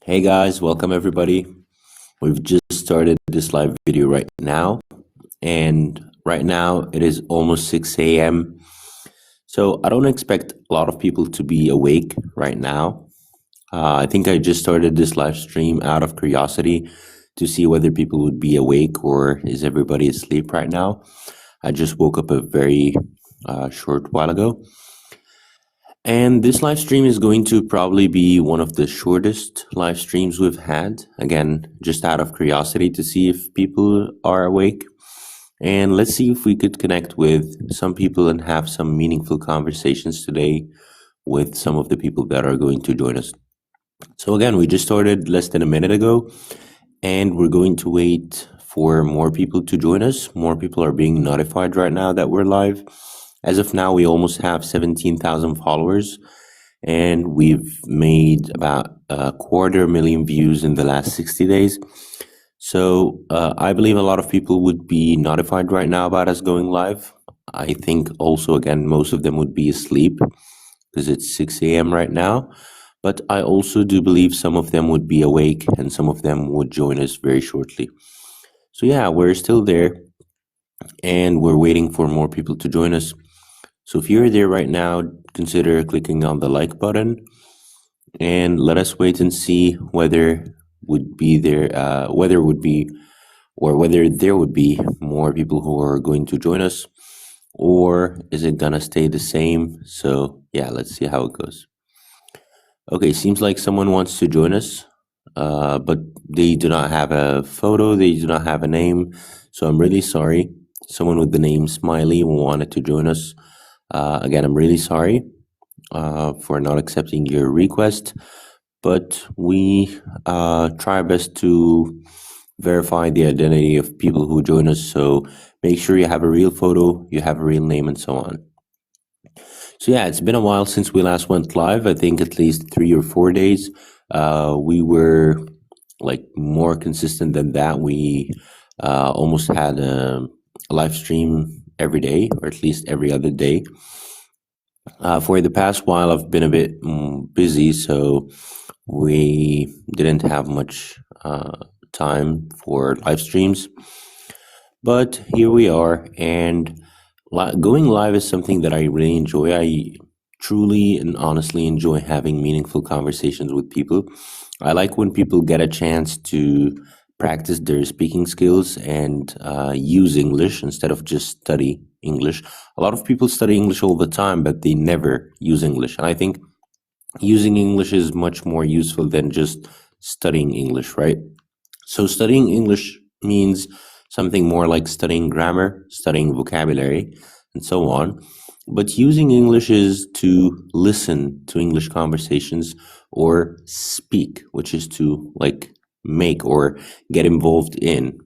Hey guys, welcome everybody. We've just started this live video right now, and right now it is almost 6 a.m. So I don't expect a lot of people to be awake right now. I think I just started this live stream out of curiosity to see whether people would be awake or is everybody asleep right now. I just woke up a very short while ago. And this live stream is going to probably be one of the shortest live streams we've had. Again, just out of curiosity to see if people are awake. And let's see if we could connect with some people and have some meaningful conversations today with some of the people that are going to join us. So, again, we just started less than a minute ago, and we're going to wait for more people to join us. More people are being notified right now that we're live. As of now, we almost have 17,000 followers, and we've made about 250,000 views in the last 60 days. So I believe a lot of people would be notified right now about us going live. I think also, again, most of them would be asleep because it's 6 a.m. right now. But I also do believe some of them would be awake and some of them would join us very shortly. So yeah, we're still there and we're waiting for more people to join us. So if you're there right now, consider clicking on the like button and let us wait and see whether would be there, whether would be, or whether there would be more people who are going to join us, or is it gonna stay the same? So yeah, let's see how it goes. Okay, seems like someone wants to join us, but they do not have a photo, they do not have a name, so I'm really sorry. Someone with the name Smiley wanted to join us. Again, I'm really sorry for not accepting your request, but we try our best to verify the identity of people who join us. So make sure you have a real photo, you have a real name, and so on. So yeah, it's been a while since we last went live. I think at least 3 or 4 days. We were like more consistent than that. We almost had a live stream every day, or at least every other day. For the past while, I've been a bit busy, so we didn't have much time for live streams. But here we are, and going live is something that I really enjoy. I truly and honestly enjoy having meaningful conversations with people. I like when people get a chance to practice their speaking skills and use English instead of just study English. A lot of people study English all the time, but they never use English. And I think using English is much more useful than just studying English, right? So studying English means something more like studying grammar, studying vocabulary, and so on. But using English is to listen to English conversations or speak, which is to like make or get involved in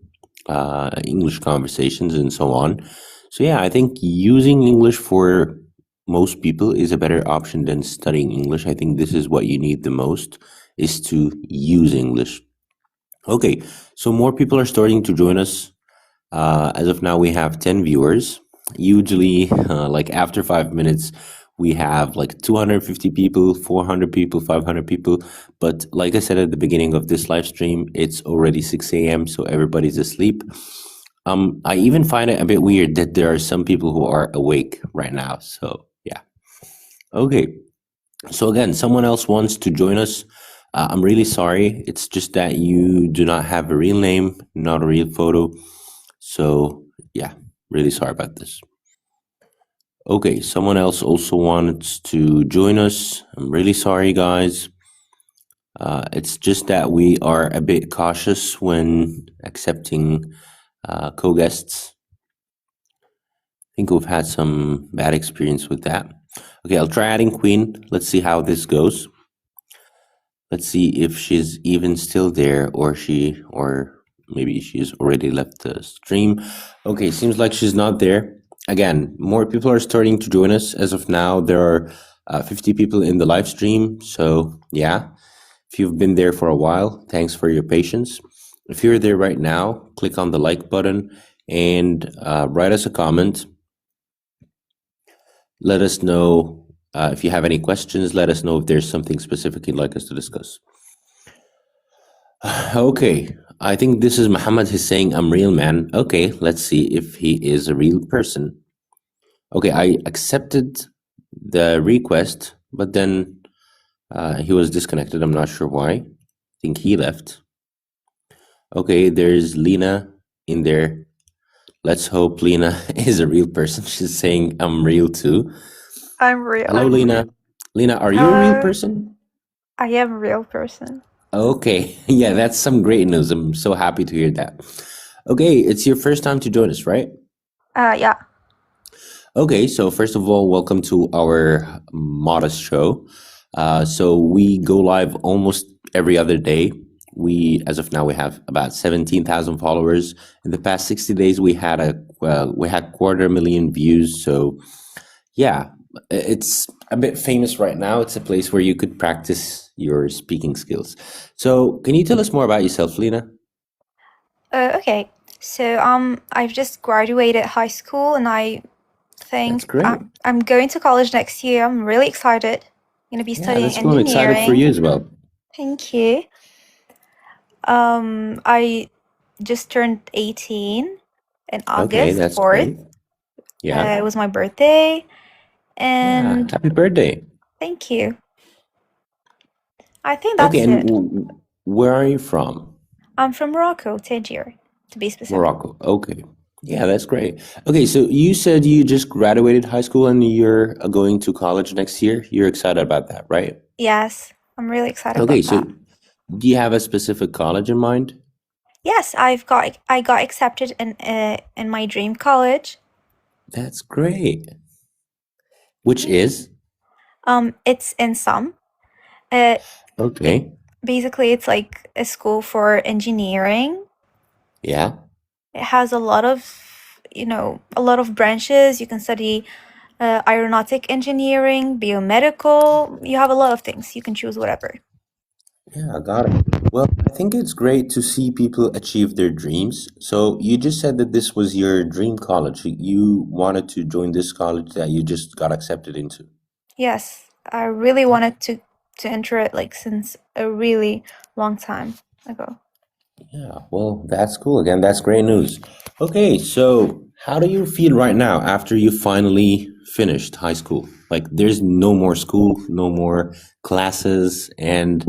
English conversations and so on. So yeah, I think using English for most people is a better option than studying English. I think this is what you need the most, is to use English. Okay, so more people are starting to join us. As of now, we have 10 viewers. Usually, like after 5 minutes, we have like 250 people, 400 people, 500 people. But like I said at the beginning of this live stream, it's already 6 a.m., so everybody's asleep. I even find it a bit weird that there are some people who are awake right now. So yeah. Okay. So again, someone else wants to join us. I'm really sorry. It's just that you do not have a real name, not a real photo. So yeah, really sorry about this. Okay, someone else also wants to join us. I'm really sorry, guys. It's just that we are a bit cautious when accepting co-guests. I think we've had some bad experience with that. Okay, I'll try adding Queen. Let's see how this goes. Let's see if she's even still there, or maybe she's already left the stream. Okay, seems like she's not there. Again, more people are starting to join us. As of now, there are 50 people in the live stream. So yeah, if you've been there for a while, thanks for your patience. If you're there right now, click on the like button and write us a comment. Let us know if you have any questions. Let us know if there's something specific you'd like us to discuss. Okay, I think this is Muhammad. He's saying I'm real, man. Okay, let's see if he is a real person. Okay, I accepted the request, but then he was disconnected. I'm not sure why. I think he left. Okay, there's Lena in there. Let's hope Lena is a real person. She's saying I'm real too. I'm real. Hello, Lena. Lena, are you a real Hello. person? I am a real person. Okay, yeah, that's some great news. I'm so happy to hear that. Okay, it's your first time to join us, right? Yeah. Okay, so first of all, welcome to our modest show. So we go live almost every other day. As of now, we have about 17,000 followers. In the past 60 days, we had 250,000 views. So yeah, it's a bit famous right now. It's a place where you could practice your speaking skills. So can you tell us more about yourself, Lena? Okay. So I've just graduated high school, and I That's think great. I'm going to college next year. I'm really excited. I'm gonna be Yeah, studying that's cool. I'm excited for engineering. you as well. Thank you. I just turned 18 in Okay, August that's 4th. great. Yeah. It was my birthday, Yeah, and happy birthday. thank you. I think Okay, that's and it. where are you from? I'm from Morocco, Tangier, to be specific. Morocco. Okay. Yeah, that's great. Okay, so you said you just graduated high school and you're going to college next year. You're excited about that, right? Yes, I'm really excited Okay, about so that. do you have a specific college in mind? Yes, I got accepted in my dream college. That's great. Which is? It's in some. Uh, it Okay. basically it's like a school for engineering. Yeah. It has a lot of, a lot of branches. You can study aeronautic engineering, biomedical. You have a lot of things. You can choose whatever. Yeah, I got it. Well, I think it's great to see people achieve their dreams. So you just said that this was your dream college. You wanted to join this college that you just got accepted into. Yes, I really wanted to enter it like since a really long time ago. Yeah, well, that's cool. Again, that's great news. Okay, so how do you feel right now after you finally finished high school? Like, there's no more school, no more classes, and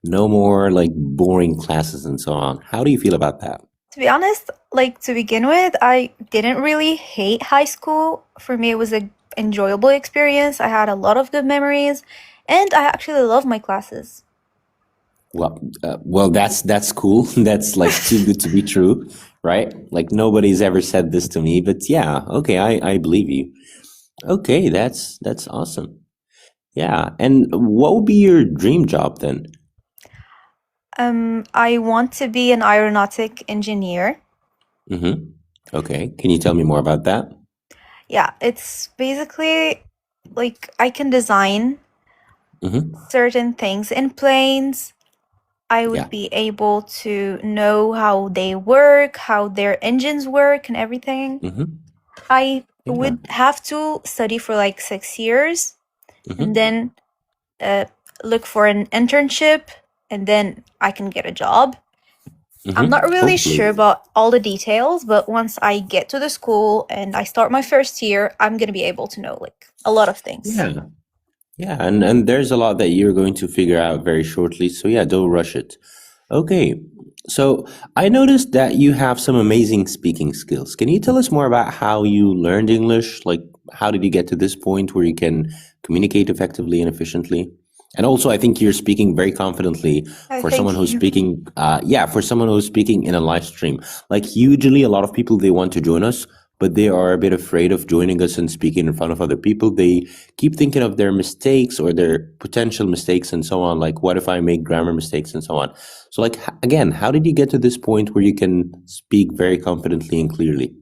no more like boring classes and so on. How do you feel about that? To be honest, like to begin with, I didn't really hate high school. For me, it was a enjoyable experience. I had a lot of good memories, and I actually love my classes. Well, that's cool. That's like too good to be true, right? Like nobody's ever said this to me, but yeah, okay, I believe you. Okay, that's awesome. Yeah, and what would be your dream job then? I want to be an aeronautic engineer. Mm-hmm. Okay. Can you tell me more about that? Yeah, it's basically like I can design Mm-hmm. certain things in planes. I would Yeah. be able to know how they work, how their engines work, and everything. Mm-hmm. I Yeah. would have to study for like 6 years and Mm-hmm. then uh, look for an internship and then I can get a job. I'm not Mm-hmm. really Hopefully. sure about all the details, but once I get to the school and I start my first year, I'm gonna be able to know like a lot of things. Yeah. Yeah, and there's a lot that you're going to figure out very shortly. So yeah, don't rush it. Okay. So I noticed that you have some amazing speaking skills. Can you tell us more about how you learned English? Like, how did you get to this point where you can communicate effectively and efficiently? And also, I think you're speaking very confidently I for someone thank who's you. speaking, for someone who's speaking in a live stream. Like, usually a lot of people, they want to join us, but they are a bit afraid of joining us and speaking in front of other people. They keep thinking of their mistakes or their potential mistakes and so on. Like, what if I make grammar mistakes and so on? So, like, again, how did you get to this point where you can speak very confidently and clearly?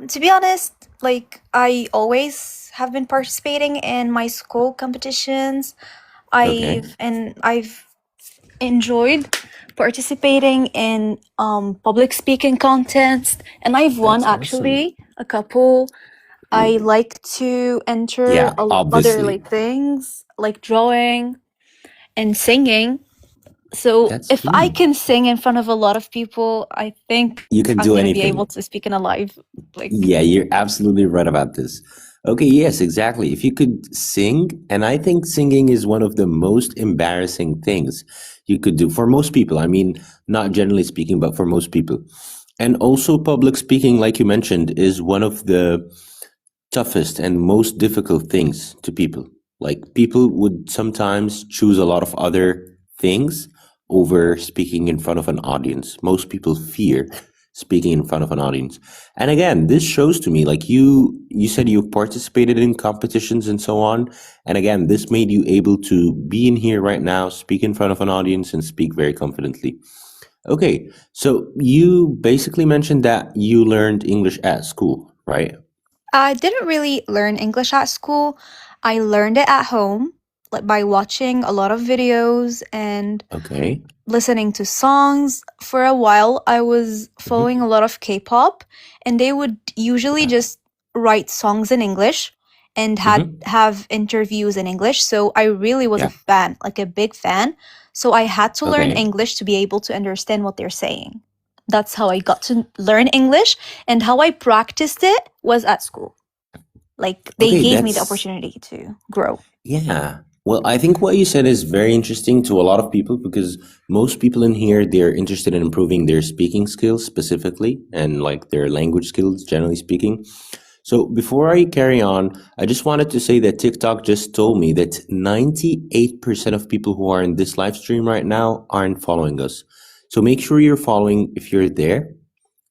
To be honest, like I always have been participating in my school competitions. Okay, I've enjoyed participating in public speaking contests, and I've won that's awesome. actually a couple. I like to enter Yeah, other obviously. like things like drawing and singing. So That's if I cool. can sing in front of a lot of people, I think You can I'm do gonna be able anything. to speak in a live, like, Yeah, you're absolutely right about this. Okay, yes, exactly. If you could sing, and I think singing is one of the most embarrassing things you could do for most people. I mean, not generally speaking, but for most people. And also, public speaking, like you mentioned, is one of the toughest and most difficult things to people. Like people would sometimes choose a lot of other things over speaking in front of an audience. Most people fear speaking in front of an audience. And again, this shows to me like you said you participated in competitions and so on. And again, this made you able to be in here right now, speak in front of an audience and speak very confidently. Okay, so you basically mentioned that you learned English at school, right? I didn't really learn English at school. I learned it at home, like by watching a lot of videos and Okay. listening to songs. For a while, I was following a Mhm. lot of K-pop, and they would usually Yeah. just write songs in English and had Mhm. have interviews in English. So I really was a Yeah. fan, like a big fan. So I had to learn Okay. English to be able to understand what they're saying. That's how I got to learn English, and how I practiced it was at school. Like they Okay, gave me the that's opportunity to grow. yeah. Well, I think what you said is very interesting to a lot of people because most people in here they're interested in improving their speaking skills specifically and like their language skills generally speaking. So before I carry on, I just wanted to say that TikTok just told me that 98% of people who are in this live stream right now aren't following us. So make sure you're following if you're there,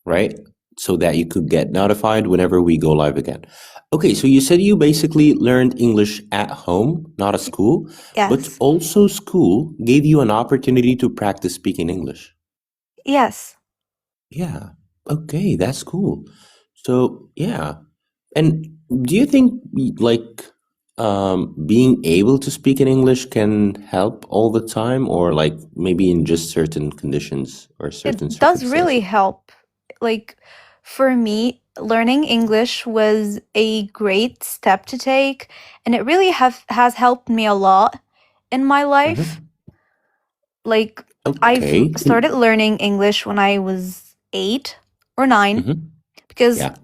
right? So that you could get notified whenever we go live again. Okay, so you said you basically learned English at home, not at school, but Yes. also school gave you an opportunity to practice speaking English. Yes. Yeah. Okay, that's cool. So, yeah. And do you think like being able to speak in English can help all the time or like maybe in just certain conditions or certain It does really circumstances? help. Like, for me, learning English was a great step to take, and it really have has helped me a lot in my life. Hmm. Like, I've Okay. started learning English when I was 8 or 9, Mhm. because Yeah.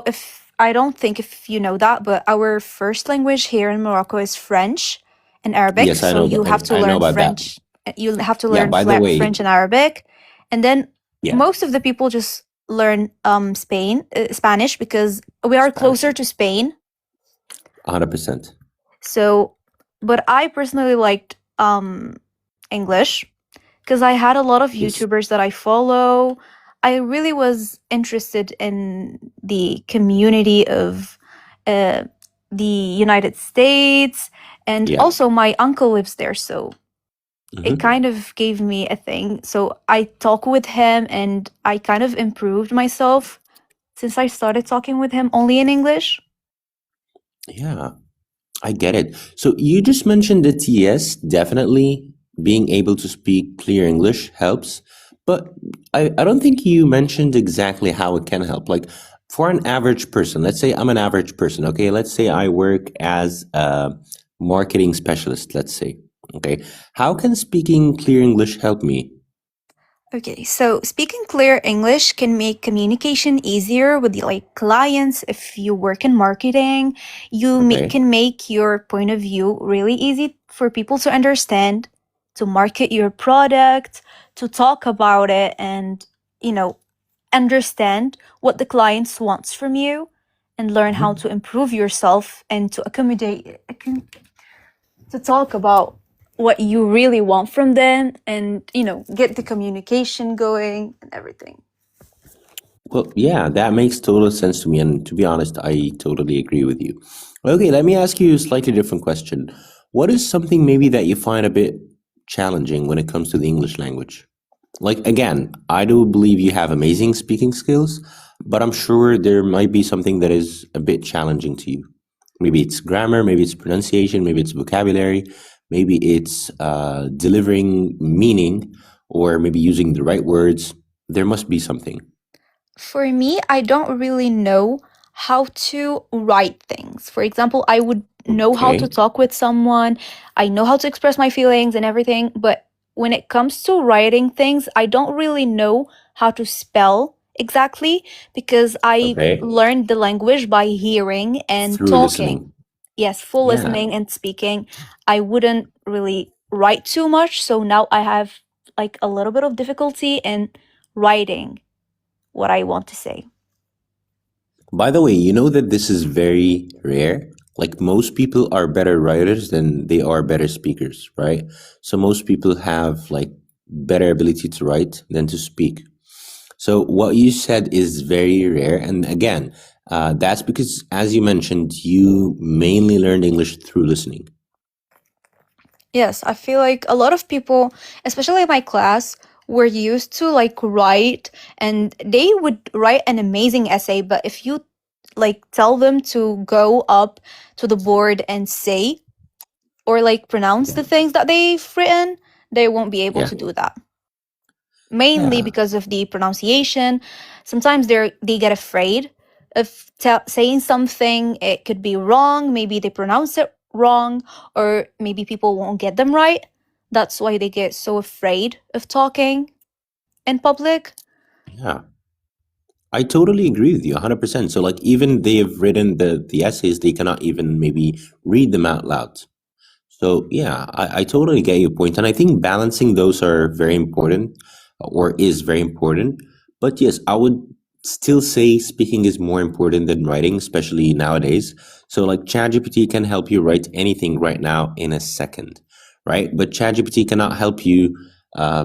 if I don't think if you know that, but our first language here in Morocco is French and Arabic. Yes, I So know. you have to I know learn about that. French. You have to Yeah. learn By the way, French and Arabic, and then yeah, most of the people just learn Spanish, because we are Spanish, closer to Spain. 100%. So, but I personally liked English because I had a lot of Yes. YouTubers that I follow. I really was interested in the community of uh, the United States, and Yeah. also my uncle lives there, so it Hmm. kind of gave me a thing. So I talk with him, and I kind of improved myself since I started talking with him only in English. Yeah. I get it. So you just mentioned that yes, definitely being able to speak clear English helps, but I don't think you mentioned exactly how it can help. Like for an average person, let's say I'm an average person, okay? Let's say I work as a marketing specialist, let's say. Okay. How can speaking clear English help me? Okay, so speaking clear English can make communication easier with like clients. If you work in marketing, Okay. can make your point of view really easy for people to understand, to market your product, to talk about it, and you know, understand what the clients wants from you, and learn how Mhm. to improve yourself and to accommodate, to talk about what you really want from them, and get the communication going and everything. Well, yeah, that makes total sense to me. And to be honest, I totally agree with you. Okay, let me ask you a slightly different question. What is something maybe that you find a bit challenging when it comes to the English language? Like, again, I do believe you have amazing speaking skills, but I'm sure there might be something that is a bit challenging to you. Maybe it's grammar, maybe it's pronunciation, maybe it's vocabulary, maybe it's delivering meaning, or maybe using the right words. There must be something. For me, I don't really know how to write things. For example, I would know how to Okay. talk with someone, I know how to express my feelings and everything, but when it comes to writing things, I don't really know how to spell exactly because I Okay. learned the language by hearing and Through talking. listening. Yes, full Yeah. listening and speaking. I wouldn't really write too much, so now I have like a little bit of difficulty in writing what I want to say. By the way, you know that this is very rare. Like most people are better writers than they are better speakers, right? So most people have like better ability to write than to speak. So what you said is very rare. And again, that's because, as you mentioned, you mainly learned English through listening. Yes, I feel like a lot of people, especially in my class, were used to like write and they would write an amazing essay, but if you like tell them to go up to the board and say or like pronounce the things that they've written, they won't be able Yeah. to do that. Mainly Yeah. because of the pronunciation. Sometimes they get afraid of saying something. It could be wrong. Maybe they pronounce it wrong, or maybe people won't get them right. That's why they get so afraid of talking in public. Yeah. I totally agree with you 100%. So like even they've written the essays, they cannot even maybe read them out loud. So yeah, I totally get your point, and I think balancing those are very important, or is very important. But yes, I would still say speaking is more important than writing, especially nowadays. So like ChatGPT can help you write anything right now in a second, right? But ChatGPT cannot help you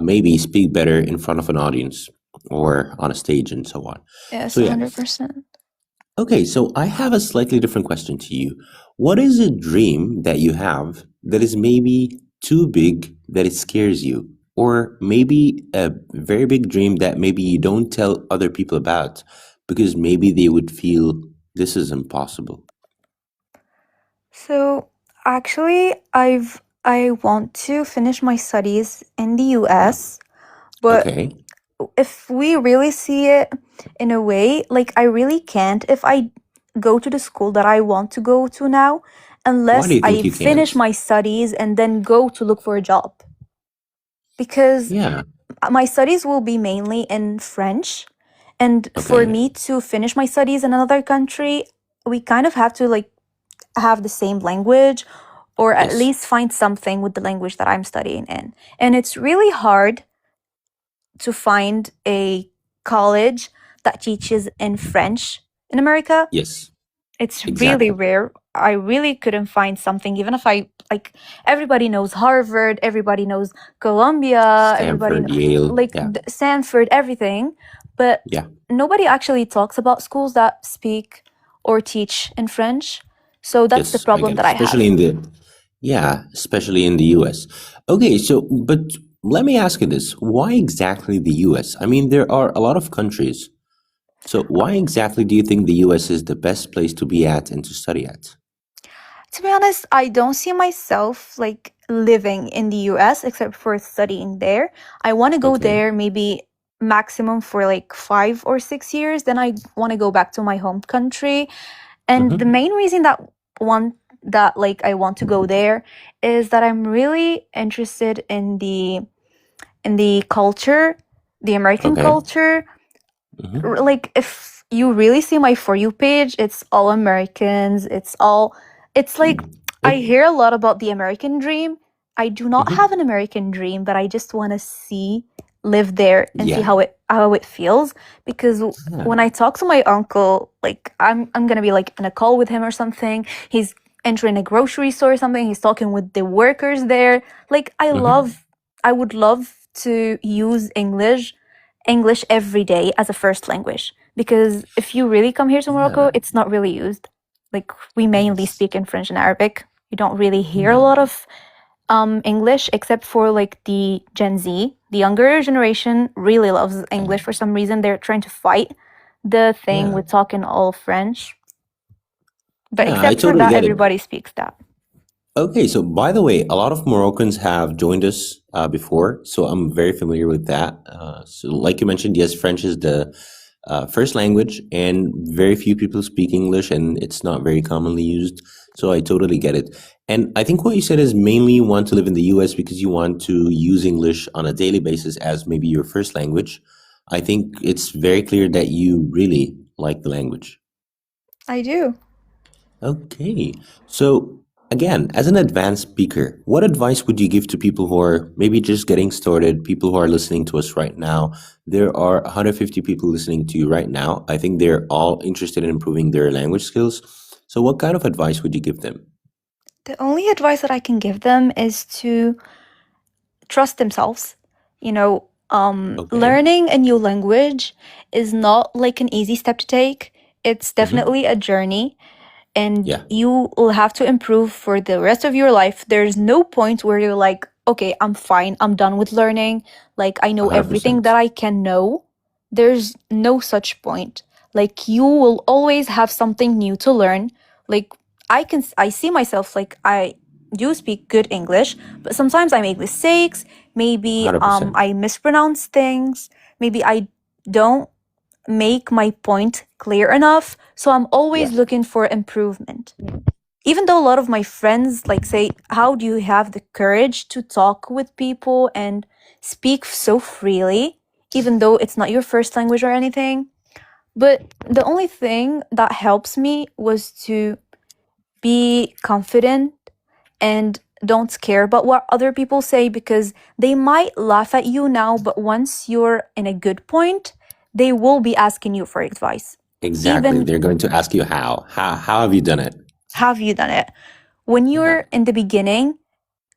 maybe speak better in front of an audience or on a stage and so on. Yes, So yeah, 100%. okay, so I have a slightly different question to you. What is a dream that you have that is maybe too big that it scares you? Or maybe a very big dream that maybe you don't tell other people about because maybe they would feel this is impossible. So actually, I want to finish my studies in the US, but Okay. if we really see it in a way, like I really can't if I go to the school that I want to go to now, Why do unless you think I you finish can't? my studies and then go to look for a job. Because Yeah. my studies will be mainly in French. And for Okay. me to finish my studies in another country, we kind of have to like have the same language or at Yes. least find something with the language that I'm studying in. And it's really hard to find a college that teaches in French in America. Yes. It's really Exactly. rare. I really couldn't find something, even if I like everybody knows Harvard, everybody knows Columbia, everybody Stanford, Yale. like Yeah. Stanford, everything, but Yeah. nobody actually talks about schools that speak or teach in French. So that's the Yes, I problem get it. that I Especially have. in the yeah, especially in the US. Okay, so but let me ask you this. Why exactly the US? I mean, there are a lot of countries. So why exactly do you think the US is the best place to be at and to study at? To be honest, I don't see myself like living in the US except for studying there. I want to go Okay. there maybe maximum for like 5 or 6 years. Then I want to go back to my home country. And the Mm-hmm. main reason that like I want to go there is that I'm really interested in the culture, the American Okay. culture. Mm-hmm. Like if you really see my For You page, it's all Americans. It's like I It, hear a lot about the American dream. I do not have mm-hmm. an American dream, but I just want to live there and see Yeah. how it feels because Yeah. when I talk to my uncle, like I'm going to be like in a call with him or something. He's entering a grocery store or something. He's talking with the workers there. Like Mm-hmm. I would love to use English every day as a first language because if you really come here to Morocco, Yeah. it's not really used. Like we mainly Yes. speak in French and Arabic. You don't really hear a Yeah. lot of English except for like the Gen Z. The younger generation really loves English for some reason. They're trying to fight the thing Yeah. with talking all French. But Yeah, I except for totally that, get it. everybody speaks that. Okay, so by the way, a lot of Moroccans have joined us before, so I'm very familiar with that. So, like you mentioned, yes, French is the first language, and very few people speak English, and it's not very commonly used. So I totally get it. And I think what you said is mainly you want to live in the US because you want to use English on a daily basis as maybe your first language. I think it's very clear that you really like the language. I do. Okay. So, again, as an advanced speaker, what advice would you give to people who are maybe just getting started, people who are listening to us right now? There are 150 people listening to you right now. I think they're all interested in improving their language skills. So, what kind of advice would you give them? The only advice that I can give them is to trust themselves. Okay. Learning a new language is not like an easy step to take. It's Mm-hmm. definitely a journey, and Yeah, you will have to improve for the rest of your life. There's no point where you're like, okay, I'm fine, I'm done with learning. Like, I know everything 100%. that I can know. There's no such point. Like, you will always have something new to learn. Like, I see myself like I do speak good English, but sometimes I make mistakes. Maybe 100%. I mispronounce things. Maybe I don't make my point clear enough. So I'm Yeah, always looking for improvement. Even though a lot of my friends like say, how do you have the courage to talk with people and speak so freely, even though it's not your first language or anything? But the only thing that helps me was to be confident and don't care about what other people say, because they might laugh at you now, but once you're in a good point, they will be asking you for advice. exactly. Even, They're going to ask you how. How have you done it? have you done it? When Yeah. you're in the beginning,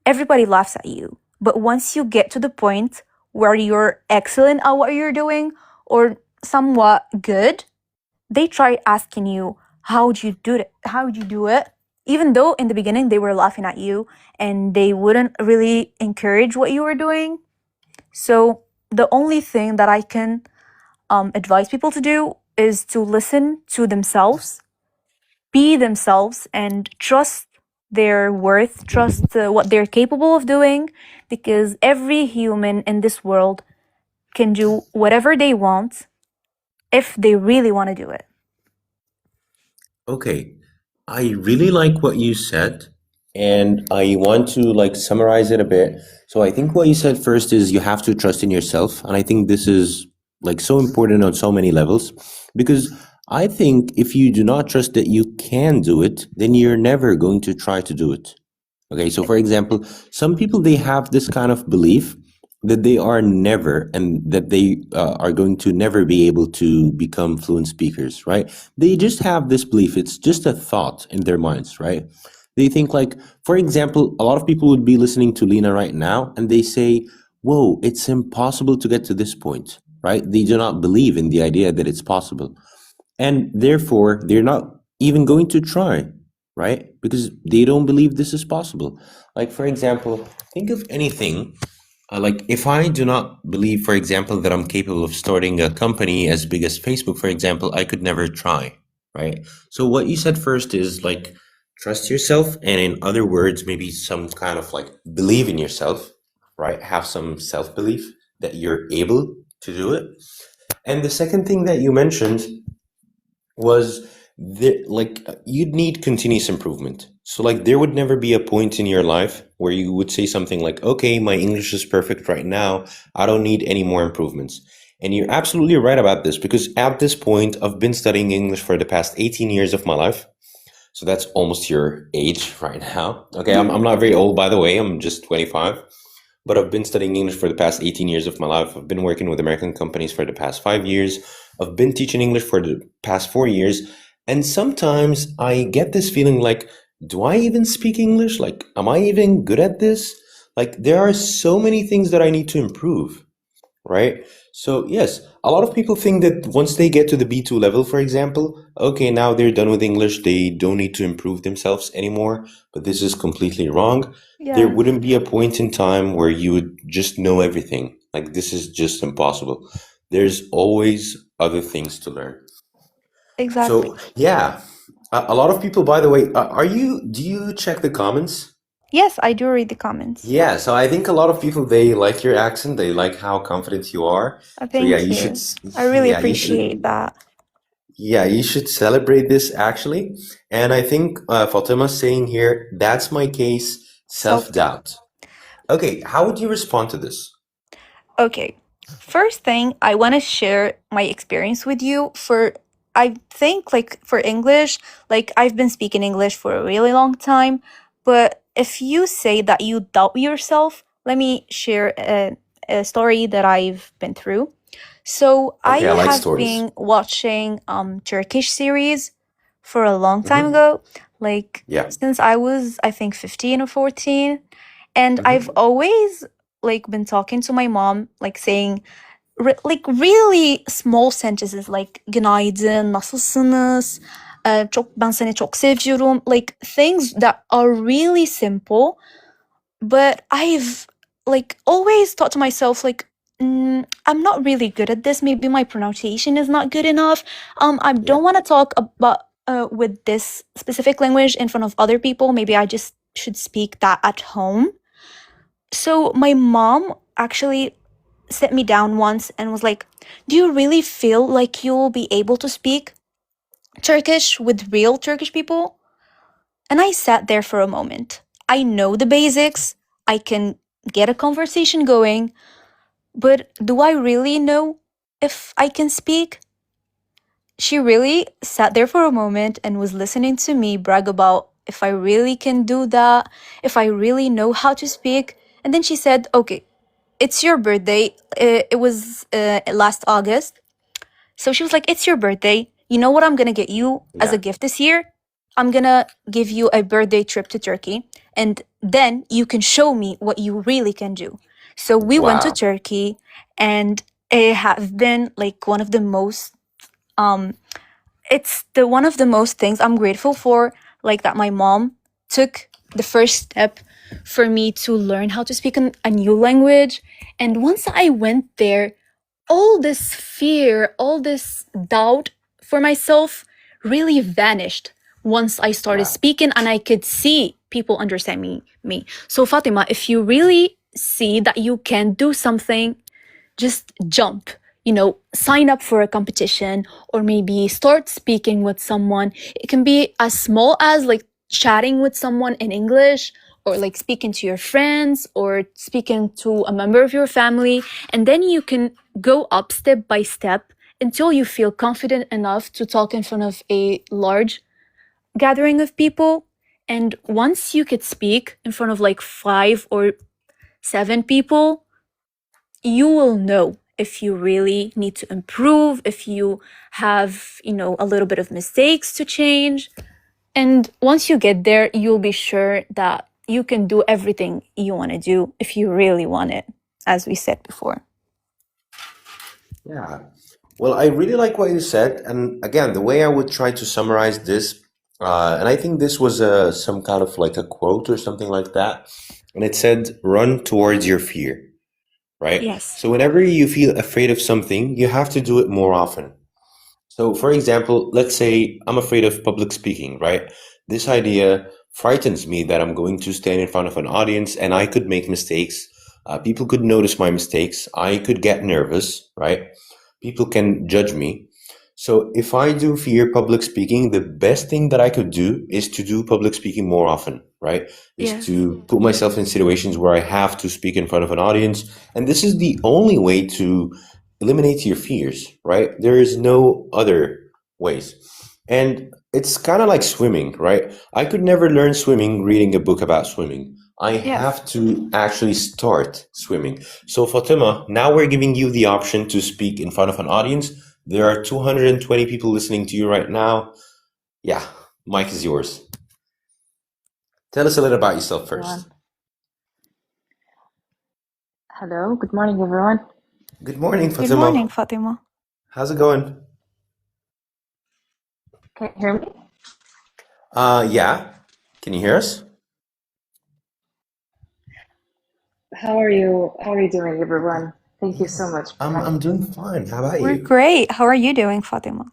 everybody laughs at you. But once you get to the point where you're excellent at what you're doing or somewhat good, they try asking you, how'd you do it? How'd you do it? Even though in the beginning they were laughing at you and they wouldn't really encourage what you were doing. So the only thing that I can advise people to do is to listen to themselves, be themselves, and trust their worth, trust what they're capable of doing, because every human in this world can do whatever they want if they really want to do it. Okay, I really like what you said, and I want to like summarize it a bit. So I think what you said first is you have to trust in yourself, and I think this is like so important on so many levels because I think if you do not trust that you can do it, then you're never going to try to do it. Okay, so for example, some people they have this kind of belief that they are never and that they are going to never be able to become fluent speakers, right? They just have this belief. It's just a thought in their minds, right? They think like, for example, a lot of people would be listening to Lena right now and they say, "Whoa, it's impossible to get to this point," right? They do not believe in the idea that it's possible and therefore they're not even going to try, right? Because they don't believe this is possible. Like for example, think of anything, like if I do not believe, for example, that I'm capable of starting a company as big as Facebook, for example, I could never try, right? So what you said first is like trust yourself, and in other words, maybe some kind of like believe in yourself, right? Have some self-belief that you're able to do it. And the second thing that you mentioned was like you'd need continuous improvement. So like there would never be a point in your life where you would say something like, okay, my English is perfect right now, I don't need any more improvements. And you're absolutely right about this because at this point I've been studying English for the past 18 years of my life. So that's almost your age right now. Okay, I'm not very old, by the way, I'm just 25, but I've been studying English for the past 18 years of my life. I've been working with American companies for the past 5 years. I've been teaching English for the past 4 years. And sometimes I get this feeling like, do I even speak English? Like, am I even good at this? Like, there are so many things that I need to improve, right? So, yes, a lot of people think that once they get to the B2 level, for example, okay, now they're done with English, they don't need to improve themselves anymore. But this is completely wrong. There Yeah, wouldn't be a point in time where you would just know everything. Like, this is just impossible. There's always other things to learn. exactly. So, yeah, a lot of people, by the way, do you check the comments? Yes, I do read the comments. Yeah, so I think a lot of people they like your accent, they like how confident you are. So yeah, Thank you should you. I really yeah, you should appreciate that. yeah, you should celebrate this actually. And I think Fatima's saying here, that's my case, Self self-doubt. Okay, how would you respond to this? Okay. First thing, I want to share my experience with you for I think like for English, like I've been speaking English for a really long time, but if you say that you doubt yourself, let me share a story that I've been through. So Okay, I I like have stories. been watching Turkish series for a long time Hmm. ago, like Yeah. since I was I think 15 or 14, and I've Hmm. always like been talking to my mom like saying like really small sentences like günaydın, nasılsınız, ben seni çok seviyorum, like things that are really simple, but I've like always thought to myself like I'm not really good at this. Maybe my pronunciation is not good enough. I Yeah. don't want to talk about with this specific language in front of other people. Maybe I just should speak that at home. So my mom actually sat me down once and was like, "Do you really feel like you'll be able to speak Turkish with real Turkish people?" And I sat there for a moment. I know the basics. I can get a conversation going, but do I really know if I can speak? She really sat there for a moment and was listening to me brag about if I really can do that, if I really know how to speak. And then she said, "Okay, it's your birthday. It was last August. So she was like, "It's your birthday. You know what I'm gonna get you as a Yeah. gift this year? I'm gonna give you a birthday trip to Turkey, and then you can show me what you really can do." So we went to Wow. Turkey, and it has been like one of the most um it's the one of the most things I'm grateful for, like that my mom took the first step for me to learn how to speak a new language. And once I went there, all this fear, all this doubt for myself really vanished once I started Yeah. speaking and I could see people understand me. So Fatima, if you really see that you can do something, just jump, sign up for a competition or maybe start speaking with someone. It can be as small as like chatting with someone in English or like speaking to your friends or speaking to a member of your family. And then you can go up step by step until you feel confident enough to talk in front of a large gathering of people. And once you could speak in front of like 5 or 7 people, you will know if you really need to improve, if you have, a little bit of mistakes to change. And once you get there, you'll be sure that you can do everything you want to do if you really want it, as we said before. Yeah. Well, I really like what you said. And again, the way I would try to summarize this, and I think this was some kind of like a quote or something like that. And it said, run towards your fear, right? Yes. So whenever you feel afraid of something, you have to do it more often. So, for example, let's say I'm afraid of public speaking, right? This idea frightens me that I'm going to stand in front of an audience and I could make mistakes. People could notice my mistakes. I could get nervous, right? People can judge me. So, if I do fear public speaking, the best thing that I could do is to do public speaking more often, right? Is Yes. to put myself in situations where I have to speak in front of an audience. And this is the only way to eliminate your fears, right? There is no other ways. And it's kind of like swimming, right? I could never learn swimming reading a book about swimming. I Yes. have to actually start swimming. So, Fatima, now we're giving you the option to speak in front of an audience. There are 220 people listening to you right now. Yeah, mic is yours. Tell us a little about yourself first. Everyone. Hello, good morning, everyone. Good morning, Good morning, Fatima. Fatima. How's it going? Can you hear me? Yeah. Can you hear us? How are you? How are you doing, everyone? Thank you so Yeah, much for I'm having me. doing fine. How about We're you? great. How are you doing, Fatima?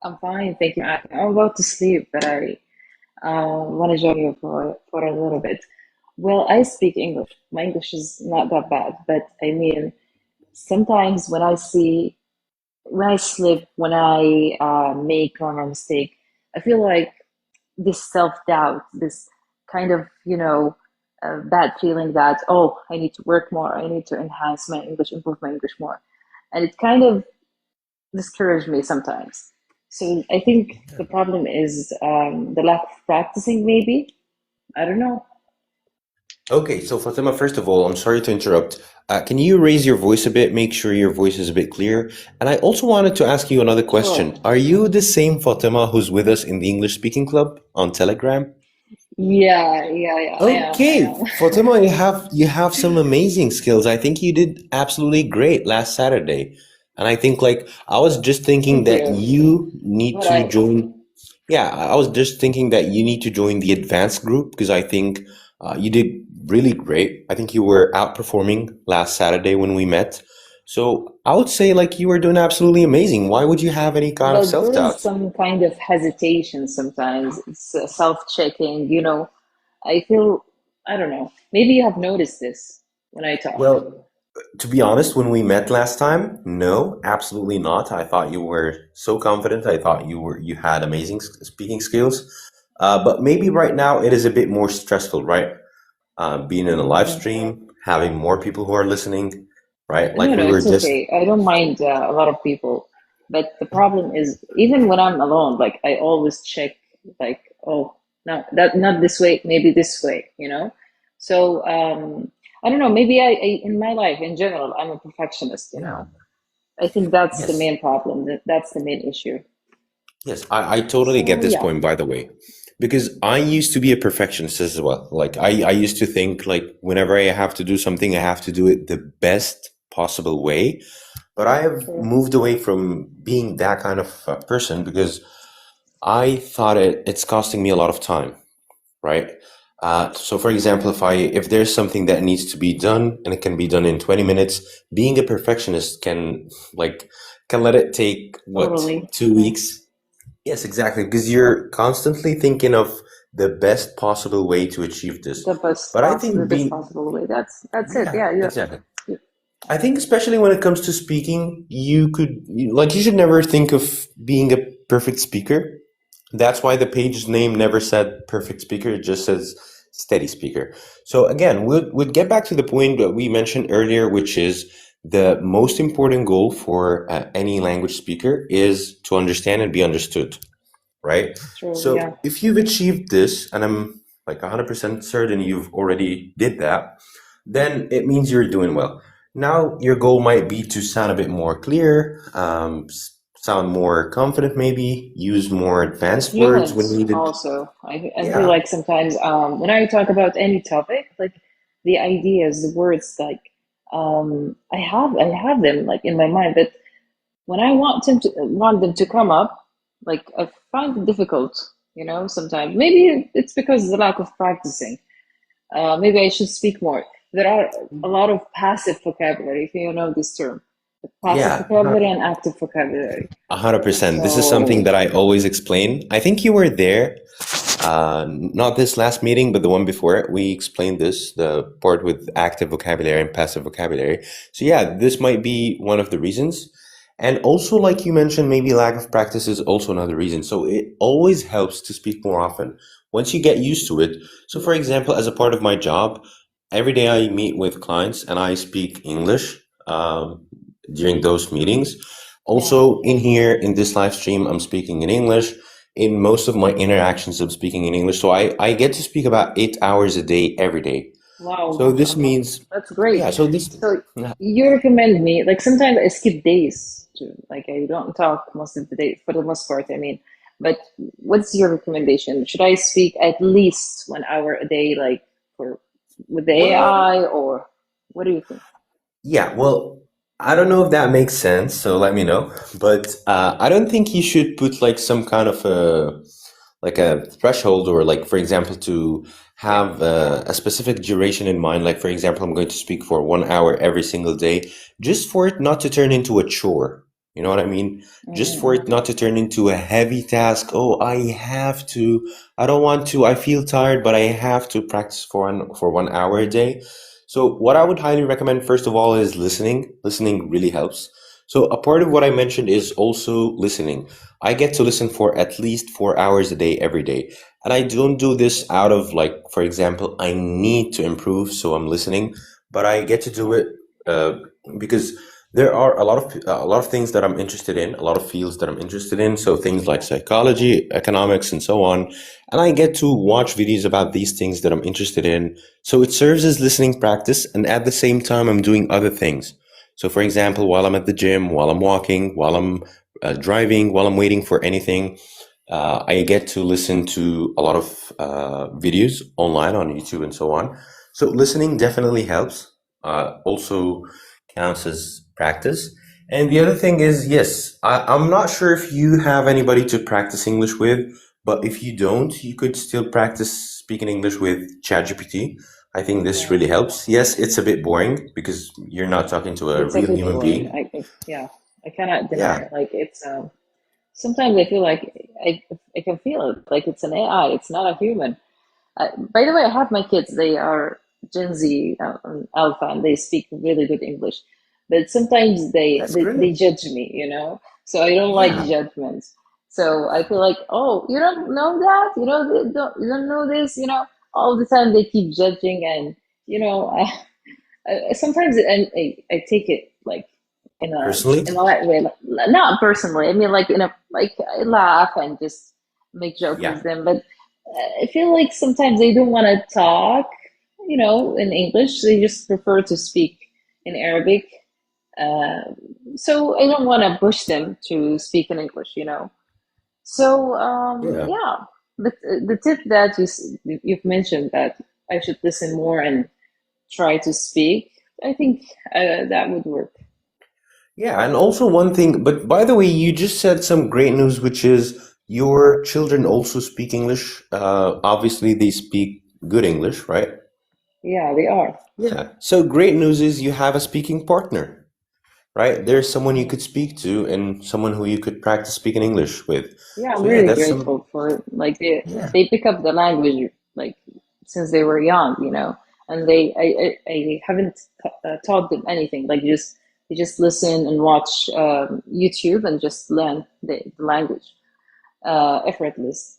I'm fine, thank you. I'm about to sleep, but I Want to join you for a little bit. Well, I speak English. My English is not that bad, but I mean, sometimes when I slip, when I make a mistake, I feel like this self-doubt, this kind of, bad feeling that, oh, I need to work more, I need to enhance my English, improve my English more. And it kind of discouraged me sometimes. So I think the problem is the lack of practicing, maybe. I don't know. Okay, so Fatima, first of all, I'm sorry to interrupt. Can you raise your voice a bit, make sure your voice is a bit clear? And I also wanted to ask you another Sure. question. Are you the same Fatima who's with us in the English speaking club on Telegram? Yeah, yeah, yeah, I am. I Okay, am. Fatima, you have some amazing skills. I think you did absolutely great last Saturday. And I think like I was just thinking Thank that you. you need But to I, join. Yeah, I was just thinking that you need to join the advanced group because I think you did really great. I think you were outperforming last Saturday when we met. So I would say like you were doing absolutely amazing. Why would you have any kind of well, there is self-doubt? some kind of hesitation sometimes. It's self-checking, I feel, I don't know. Maybe you have noticed this when I talk. Well, to be honest, when we met last time, no, absolutely not. I thought you were so confident. I thought you had amazing speaking skills. But maybe right now it is a bit more stressful, right? Being in a live Mhm. stream, having more people who are listening, right? No, Like no, we were it's just, okay. I don't mind a lot of people, but the problem is even when I'm alone, like I always check, like, oh, no, that not this way, maybe this way. So I don't know. Maybe in my life in general, I'm a perfectionist. yeah, I think that's the yes, main problem. That's the main issue. yes. I totally get So this yeah, point, by the way, because I used to be a perfectionist as well. Like I used to think like whenever I have to do something, I have to do it the best possible way. But I have true. moved away from being that kind of person because I thought it's costing me a lot of time, right? So for example, if there's something that needs to be done and it can be done in 20 minutes, being a perfectionist like can let it take what, Totally. 2 weeks? Yes, exactly, because you're constantly thinking of the best possible way to achieve this. But I The think best being, possible way. That's it. yeah, Yeah, exactly. you I think especially when it comes to speaking, like you should never think of being a perfect speaker. That's why the page name never said perfect speaker, it just says steady speaker. So again, we'd get back to the point that we mentioned earlier, which is the most important goal for any language speaker is to understand and be understood, right? true. Yeah. So if you've achieved this, and I'm like 100% certain you've already did that, then it means you're doing well. Now your goal might be to sound a bit more clear, sound more confident, maybe use more advanced words Fluent when needed. also. I feel Yeah, like sometimes when I talk about any topic, like the ideas, the words, like I have them like in my mind, but when I want them to come up, like I find it difficult, sometimes. Maybe it's because of the lack of practicing. Maybe I should speak more. There are a lot of passive vocabulary, if you know this term. Passive yeah. vocabulary and active vocabulary. 100%. This is something So, that I always explain. I think you were there, not this last meeting, but the one before it. We explained this, the part with active vocabulary and passive vocabulary. So, yeah, this might be one of the reasons. And also, like you mentioned, maybe lack of practice is also another reason. So, it always helps to speak more often once you get used to it. So, for example, as a part of my job, every day I meet with clients and I speak English during those meetings. yeah. Also, in here in this live stream, I'm speaking in English. In most of my interactions, I'm speaking in English. So I get to speak about 8 hours a day every day. Wow, So this mashallah. means, That's great. yeah, so this, So yeah, you recommend me, like sometimes I skip days too. Like I don't talk most of the day, for the most part, I mean. But what's your recommendation? Should I speak at least 1 hour a day, like for with the well, AI, or what do you think? yeah, well, I don't know if that makes sense, so let me know. But I don't think you should put like some kind of a threshold or like, for example, to Yeah. have a specific duration in mind. Like, for example, I'm going to speak for 1 hour every single day, just for it not to turn into a chore. You know what I mean? Just for Mm-hmm. it not to turn into a heavy task. Oh, I don't want to, I feel tired, but I have to practice for 1 hour a day. So what I would highly recommend, first of all, is listening. Listening really helps. So a part of what I mentioned is also listening. I get to listen for at least 4 hours a day every day. And I don't do this out of like, for example, I need to improve, so I'm listening, but I get to do it uh, because there are a lot of things that I'm interested in, a lot of fields that I'm interested in. So things like psychology, economics, and so on. And I get to watch videos about these things that I'm interested in. So it serves as listening practice, and at the same time, I'm doing other things. So, for example, while I'm at the gym, while I'm walking, while I'm driving, while I'm waiting for anything, I get to listen to a lot of videos online on YouTube and so on. So listening definitely helps. Also counts as practice. And the other thing is, yes, I'm not sure if you have anybody to practice English with, but if you don't, you could still practice speaking English with ChatGPT. I think this Yeah, really helps. Yes, it's a bit boring because you're not talking to a it's a real bit human boring. being. Yeah, I cannot deny Yeah, it. Like it's sometimes I feel like I can feel it. Like it's an AI. It's not a human. By the way, I have my kids. They are Gen Z Alpha, and they speak really good English. But sometimes that's they great. judge me, you know. So I don't like Yeah, judgments. So I feel like, oh, you don't know that, you don't know this, you know. All the time they keep judging, and you know, sometimes I take it like personally. in a light way, like, not personally. I mean, like in a like I laugh and just make joke Yeah, with them, but I feel like sometimes they don't want to talk, you know, in English. They just prefer to speak in Arabic. Uh, so I don't want to push them to speak in English, you know. So yeah. yeah, but the tip that you've mentioned that I should listen more and try to speak, I think that would work. Yeah, and also one thing, but by the way, you just said some great news, which is your children also speak English. Obviously, they speak good English, right? Yeah, they are. Yeah. So great news is you have a speaking partner, right? There's someone you Mm. could speak to and someone who you could practice speaking English with. Yeah, I'm So yeah, really that's some, grateful for like yeah, they pick up the language like since they were young, you know, and I haven't taught them anything. Like they just listen and watch YouTube and just learn the language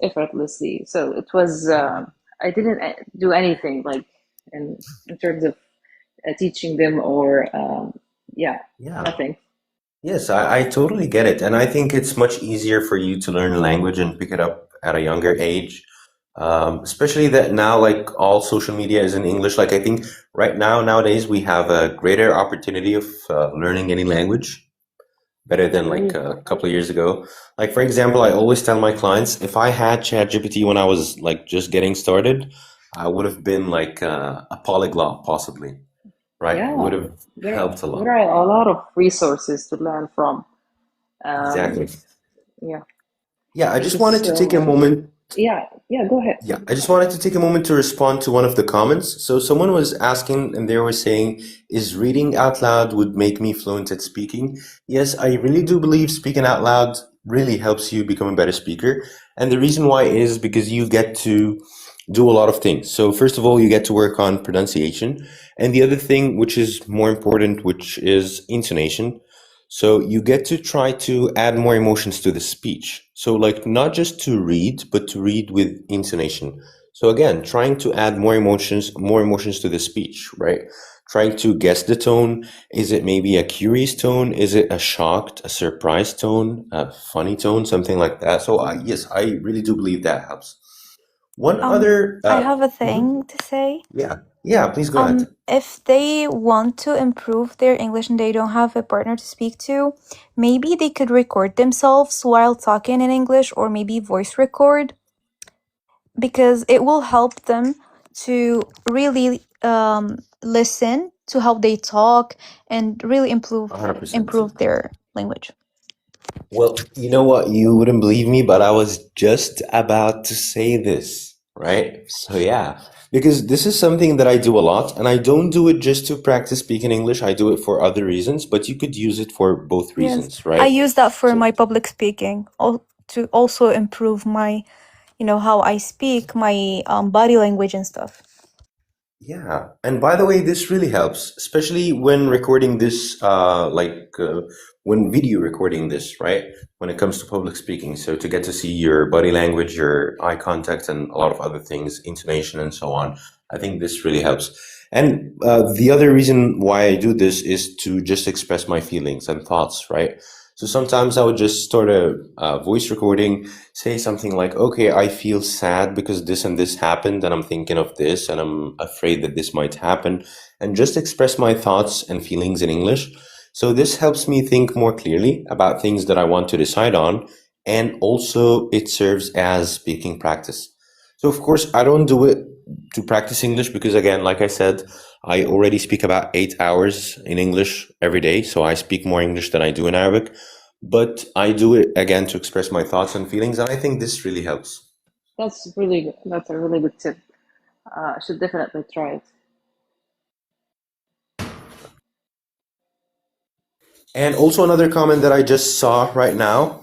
effortlessly. So it was I didn't do anything like in terms of teaching them or yeah, yeah. nothing. Yes, I totally get it. And I think it's much easier for you to learn a language and pick it up at a younger age. Especially that now, like all social media is in English. Like I think right now, nowadays, we have a greater opportunity of learning any language better than like Agree. a couple of years ago. Like for example, I always tell my clients, if I had ChatGPT when I was like just getting started, I would have been like a polyglot possibly, right? It would Yeah, have helped a there lot. are a lot of resources to learn from. Exactly. Um, yeah, Yeah, I thank just you wanted to so take a much. moment. Yeah, yeah, go ahead. Yeah, I just wanted to take a moment to respond to one of the comments. So someone was asking and they were saying, is reading out loud would make me fluent at speaking? Yes, I really do believe speaking out loud really helps you become a better speaker. And the reason why is because you get to do a lot of things. So first of all, you get to work on pronunciation. And the other thing, which is more important, which is intonation. So you get to try to add more emotions to the speech. So like not just to read, but to read with intonation. So again, trying to add more emotions to the speech, right? Trying to guess the tone. Is it maybe a curious tone? Is it a shocked, a surprised tone, a funny tone, something like that? So yes, I really do believe that helps. One Um, other, I have a mhm, thing to say. yeah, yeah, please go ahead. If they want to improve their English and they don't have a partner to speak to, maybe they could record themselves while talking in English or maybe voice record because it will help them to really listen to how they talk and really 100%. improve their language. Well, you know what? You wouldn't believe me, but I was just about to say this. right? So yeah, because this is something that I do a lot, and I don't do it just to practice speaking English. I do it for other reasons, but you could use it for both Yes, reasons, I right? use that for So my public speaking, to also improve my, how I speak, my body language and stuff. yeah, and by the way, this really helps, especially when recording this, when video recording this, right? When it comes to public speaking. So to get to see your body language, your eye contact, and a lot of other things, intonation, and so on. I think this really helps. And the other reason why I do this is to just express my feelings and thoughts, right? So sometimes I would just start a voice recording, say something like, okay, I feel sad because this and this happened, and I'm thinking of this, and I'm afraid that this might happen, and just express my thoughts and feelings in English. So this helps me think more clearly about things that I want to decide on, and also it serves as speaking practice. So of course, I don't do it to practice English because, again, like I said, I already speak about 8 hours in English every day, so I speak more English than I do in Arabic. But I do it again to express my thoughts and feelings, and I think this really helps. That's a really good tip. I should definitely try it. And also another comment that I just saw right now.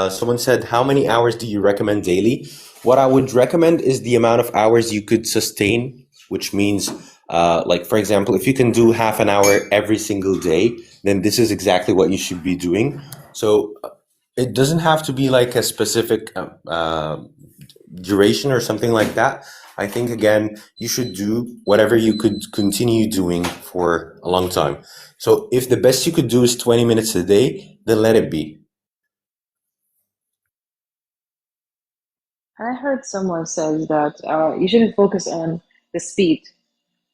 Someone said, "How many hours do you recommend daily?" What I would recommend is the amount of hours you could sustain, which means, like for example, if you can do half an hour every single day, then this is exactly what you should be doing. So it doesn't have to be like a specific duration or something like that. I think again, you should do whatever you could continue doing for a long time. So if the best you could do is 20 minutes a day, then let it be. I heard someone says that you shouldn't focus on the speed.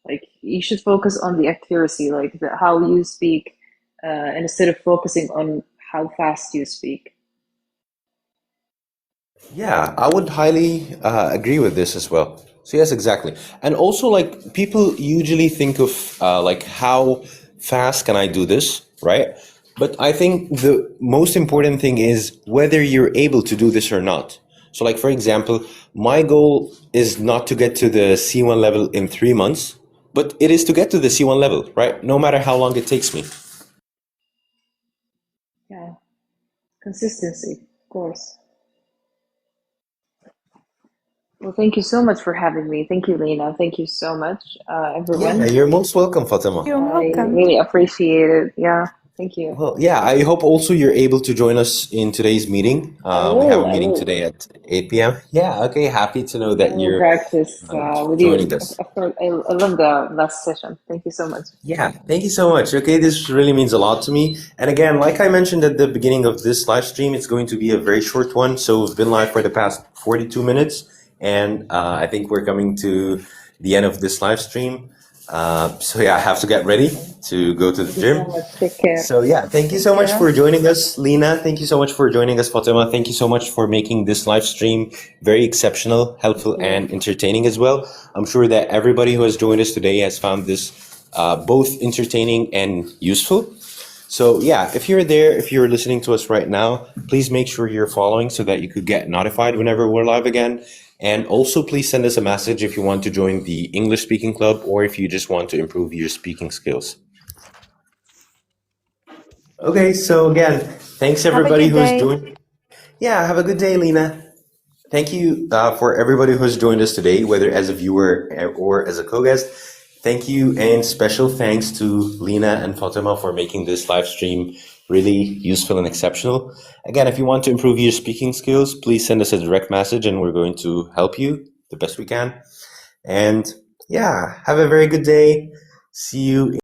Like you should focus on the accuracy, like how you speak, and instead of focusing on how fast you speak. Yeah, I would highly agree with this as well. So yes, exactly. And also, like people usually think of like how fast can I do this, right? But I think the most important thing is whether you're able to do this or not. So, like for example, my goal is not to get to the C1 level in 3 months, but it is to get to the C1 level, right? No matter how long it takes me. Yeah, consistency, of course. Well, thank you so much for having me. Thank you, Lena. Thank you so much, Yeah, everyone. you're most welcome, Fatima. You're I welcome. really appreciate it. Yeah, thank you. Well, yeah, I hope also you're able to join us in today's meeting. I We have will. a I meeting will. today at 8 p.m. Yeah, okay, happy to know I that will you're practice with you. joining us. Of course, I love the last session. Thank you so much. Yeah, thank you so much. Okay, this really means a lot to me. And again, like I mentioned at the beginning of this live stream, it's going to be a very short one. So we've been live for the past 42 minutes, and I think we're coming to the end of this live stream. So yeah, I have to get ready to go to Thank the you so gym. much. Take care. So yeah, thank you Thank so much you. for joining us, Lena. Thank you so much for joining us, Fatima. Thank you so much for making this live stream very exceptional, Thank helpful, you. and entertaining as well. I'm sure that everybody who has joined us today has found this both entertaining and useful. So yeah, if you're there, if you're listening to us right now, please make sure you're following so that you could get notified whenever we're live again. And also please send us a message if you want to join the English speaking club or if you just want to improve your speaking skills. Okay, so again, thanks Have a everybody good who's day. joined. Yeah, have a good day, Lena. Thank you for everybody who's joined us today, whether as a viewer or as a co-guest. Thank you and special thanks to Lena and Fatima for making this live stream really useful and exceptional. Again, if you want to improve your speaking skills, please send us a direct message and we're going to help you the best we can. And yeah, have a very good day. See you.